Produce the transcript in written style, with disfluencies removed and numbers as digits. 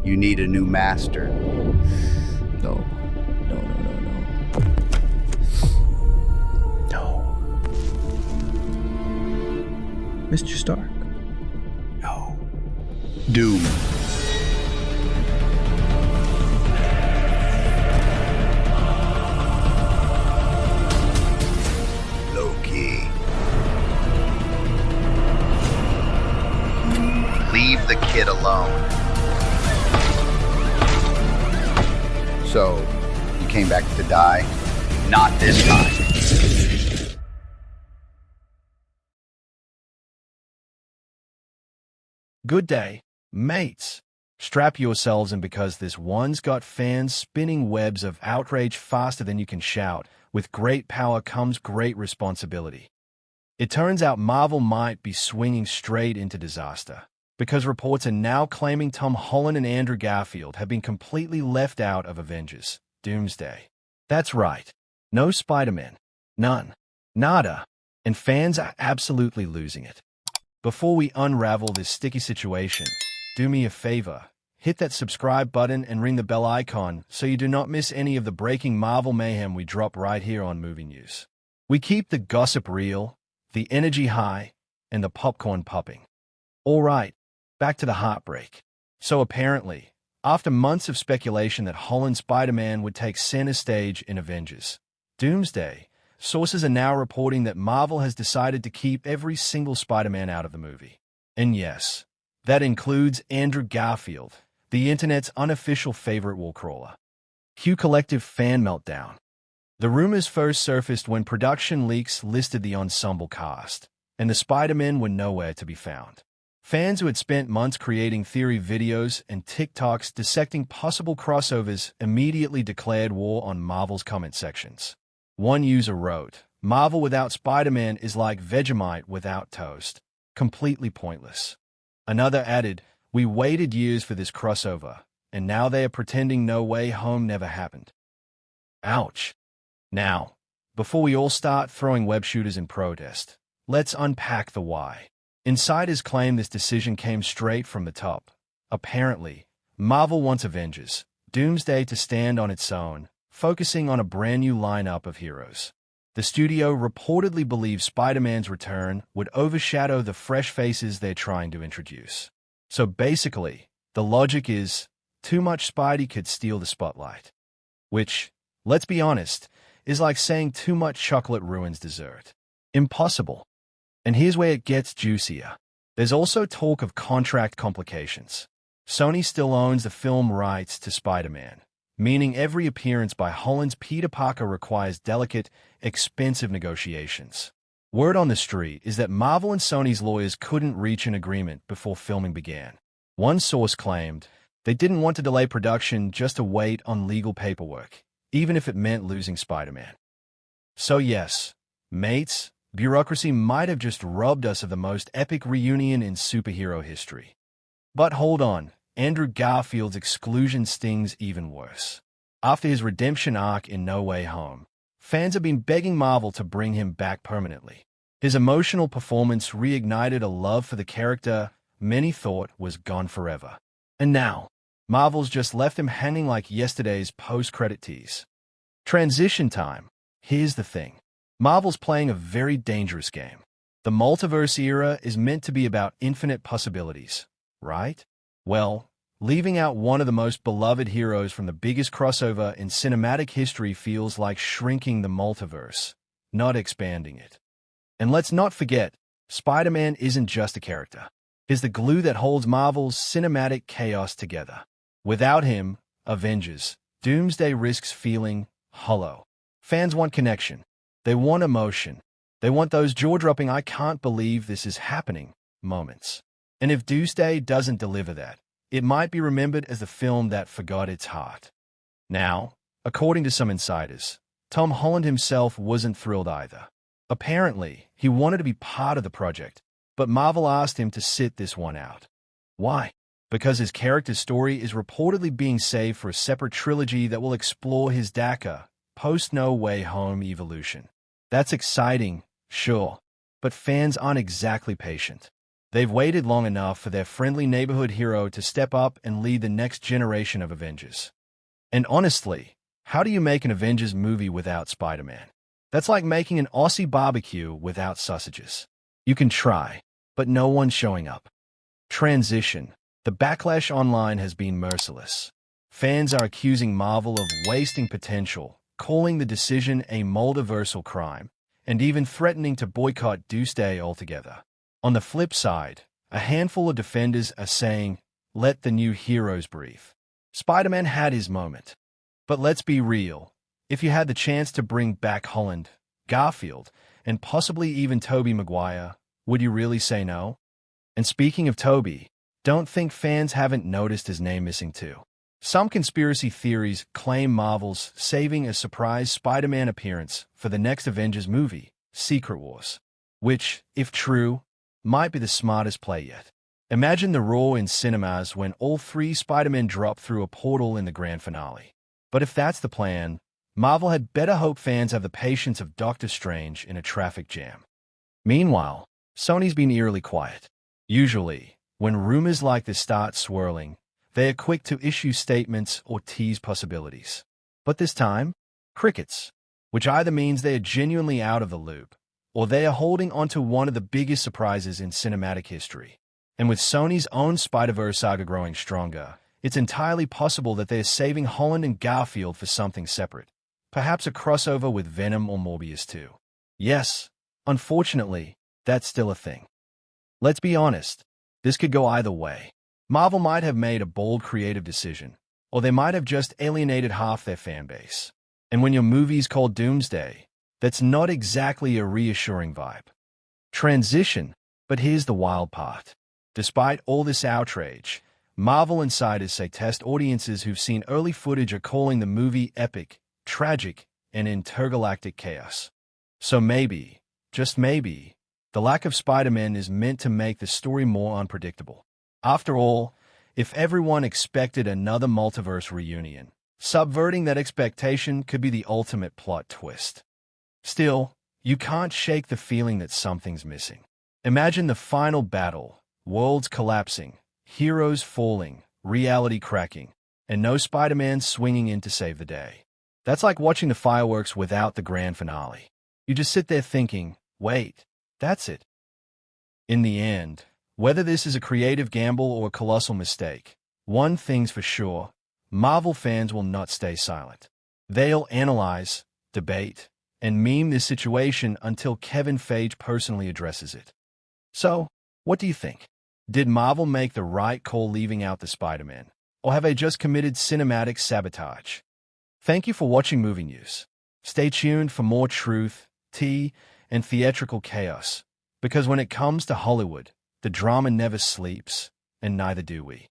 You need a new master. No. No. Mr. Stark. No. Doom. Loki. Leave the kid alone. So, you came back to die? Not this time. Good day, mates. Strap yourselves in because this one's got fans spinning webs of outrage faster than you can shout. With great power comes great responsibility. It turns out Marvel might be swinging straight into disaster, because reports are now claiming Tom Holland and Andrew Garfield have been completely left out of Avengers, Doomsday. That's right. No Spider-Man. None. Nada. And fans are absolutely losing it. Before we unravel this sticky situation, do me a favor. Hit that subscribe button and ring the bell icon so you do not miss any of the breaking Marvel mayhem we drop right here on Movie News. We keep the gossip real, the energy high, and the popcorn popping. All right, back to the heartbreak. So apparently, after months of speculation that Holland's Spider-Man would take center stage in Avengers, Doomsday, sources are now reporting that Marvel has decided to keep every single Spider-Man out of the movie. And yes, that includes Andrew Garfield, the internet's unofficial favorite wall crawler. Cue collective fan meltdown. The rumors first surfaced when production leaks listed the ensemble cast, and the Spider-Men were nowhere to be found. Fans who had spent months creating theory videos and TikToks dissecting possible crossovers immediately declared war on Marvel's comment sections. One user wrote, "Marvel without Spider-Man is like Vegemite without toast. Completely pointless." Another added, "We waited years for this crossover, and now they are pretending No Way Home never happened." Ouch. Now, before we all start throwing web shooters in protest, let's unpack the why. Insiders claim this decision came straight from the top. Apparently, Marvel wants Avengers, Doomsday to stand on its own, focusing on a brand new lineup of heroes. The studio reportedly believes Spider-Man's return would overshadow the fresh faces they're trying to introduce. So basically, the logic is, too much Spidey could steal the spotlight. Which, let's be honest, is like saying too much chocolate ruins dessert. Impossible. And here's where it gets juicier. There's also talk of contract complications. Sony still owns the film rights to Spider-Man, meaning every appearance by Holland's Peter Parker requires delicate, expensive negotiations. Word on the street is that Marvel and Sony's lawyers couldn't reach an agreement before filming began. One source claimed they didn't want to delay production just to wait on legal paperwork, even if it meant losing Spider-Man. So yes, mates, bureaucracy might have just robbed us of the most epic reunion in superhero history. But hold on. Andrew Garfield's exclusion stings even worse. After his redemption arc in No Way Home, fans have been begging Marvel to bring him back permanently. His emotional performance reignited a love for the character many thought was gone forever. And now, Marvel's just left him hanging like yesterday's post-credit tease. Transition time. Here's the thing. Marvel's playing a very dangerous game. The multiverse era is meant to be about infinite possibilities, right? Well, leaving out one of the most beloved heroes from the biggest crossover in cinematic history feels like shrinking the multiverse, not expanding it. And let's not forget, Spider-Man isn't just a character. He's the glue that holds Marvel's cinematic chaos together. Without him, Avengers, Doomsday risks feeling hollow. Fans want connection. They want emotion. They want those jaw-dropping "I can't believe this is happening" moments. And if Doomsday doesn't deliver that, it might be remembered as the film that forgot its heart. Now, according to some insiders, Tom Holland himself wasn't thrilled either. Apparently, he wanted to be part of the project, but Marvel asked him to sit this one out. Why? Because his character's story is reportedly being saved for a separate trilogy that will explore his darker, post-No Way Home evolution. That's exciting, sure, but fans aren't exactly patient. They've waited long enough for their friendly neighborhood hero to step up and lead the next generation of Avengers. And honestly, how do you make an Avengers movie without Spider-Man? That's like making an Aussie barbecue without sausages. You can try, but no one's showing up. Transition. The backlash online has been merciless. Fans are accusing Marvel of wasting potential, calling the decision a multiversal crime, and even threatening to boycott Doomsday altogether. On the flip side, a handful of defenders are saying, let the new heroes breathe. Spider-Man had his moment. But let's be real. If you had the chance to bring back Holland, Garfield, and possibly even Tobey Maguire, would you really say no? And speaking of Tobey, don't think fans haven't noticed his name missing too. Some conspiracy theories claim Marvel's saving a surprise Spider-Man appearance for the next Avengers movie, Secret Wars, which, if true, might be the smartest play yet. Imagine the roar in cinemas when all three Spider-Men drop through a portal in the grand finale. But if that's the plan, Marvel had better hope fans have the patience of Doctor Strange in a traffic jam. Meanwhile, Sony's been eerily quiet. Usually, when rumors like this start swirling, they are quick to issue statements or tease possibilities. But this time, crickets, which either means they are genuinely out of the loop, or they are holding onto one of the biggest surprises in cinematic history. And with Sony's own Spider-Verse saga growing stronger, it's entirely possible that they're saving Holland and Garfield for something separate. Perhaps a crossover with Venom or Morbius too. Yes, unfortunately, that's still a thing. Let's be honest, this could go either way. Marvel might have made a bold creative decision, or they might have just alienated half their fan base. And when your movie's called Doomsday, that's not exactly a reassuring vibe. Transition, but here's the wild part. Despite all this outrage, Marvel insiders say test audiences who've seen early footage are calling the movie epic, tragic, and intergalactic chaos. So maybe, just maybe, the lack of Spider-Man is meant to make the story more unpredictable. After all, if everyone expected another multiverse reunion, subverting that expectation could be the ultimate plot twist. Still, you can't shake the feeling that something's missing. Imagine the final battle, worlds collapsing, heroes falling, reality cracking, and no Spider-Man swinging in to save the day. That's like watching the fireworks without the grand finale. You just sit there thinking, wait, that's it. In the end, whether this is a creative gamble or a colossal mistake, one thing's for sure, Marvel fans will not stay silent. They'll analyze, debate, and meme this situation until Kevin Feige personally addresses it. So, what do you think? Did Marvel make the right call leaving out the Spider-Man, or have they just committed cinematic sabotage? Thank you for watching Movie News. Stay tuned for more truth, tea, and theatrical chaos, because when it comes to Hollywood, the drama never sleeps, and neither do we.